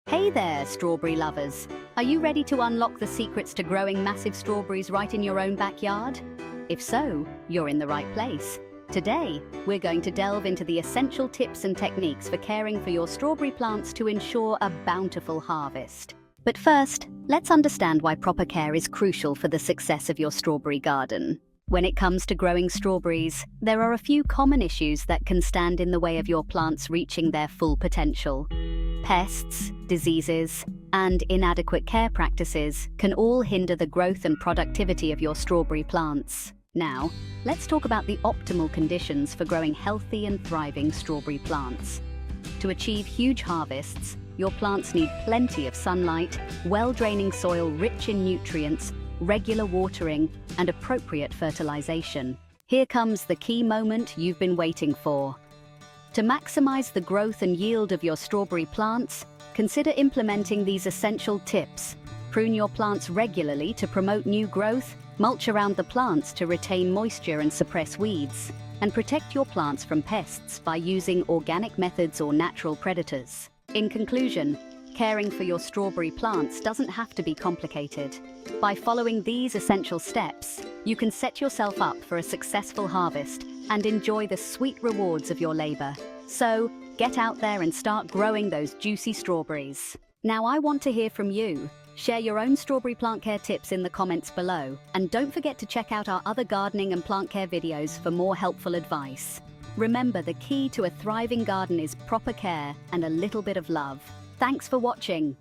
Hey there, strawberry lovers! Are you ready to unlock the secrets to growing massive strawberries right in your own backyard? If so, you're in the right place. Today, we're going to delve into the essential tips and techniques for caring for your strawberry plants to ensure a bountiful harvest. But first, let's understand why proper care is crucial for the success of your strawberry garden. When it comes to growing strawberries, there are a few common issues that can stand in the way of your plants reaching their full potential. Pests, diseases, and inadequate care practices can all hinder the growth and productivity of your strawberry plants. Now, let's talk about the optimal conditions for growing healthy and thriving strawberry plants. To achieve huge harvests, your plants need plenty of sunlight, well-draining soil rich in nutrients, regular watering, and appropriate fertilization. Here comes the key moment you've been waiting for. To maximize the growth and yield of your strawberry plants, consider implementing these essential tips. Prune your plants regularly to promote new growth, mulch around the plants to retain moisture and suppress weeds, and protect your plants from pests by using organic methods or natural predators. In conclusion, caring for your strawberry plants doesn't have to be complicated. By following these essential steps, you can set yourself up for a successful harvest and enjoy the sweet rewards of your labor. So, get out there and start growing those juicy strawberries. Now I want to hear from you. Share your own strawberry plant care tips in the comments below, and don't forget to check out our other gardening and plant care videos for more helpful advice. Remember, the key to a thriving garden is proper care and a little bit of love. Thanks for watching.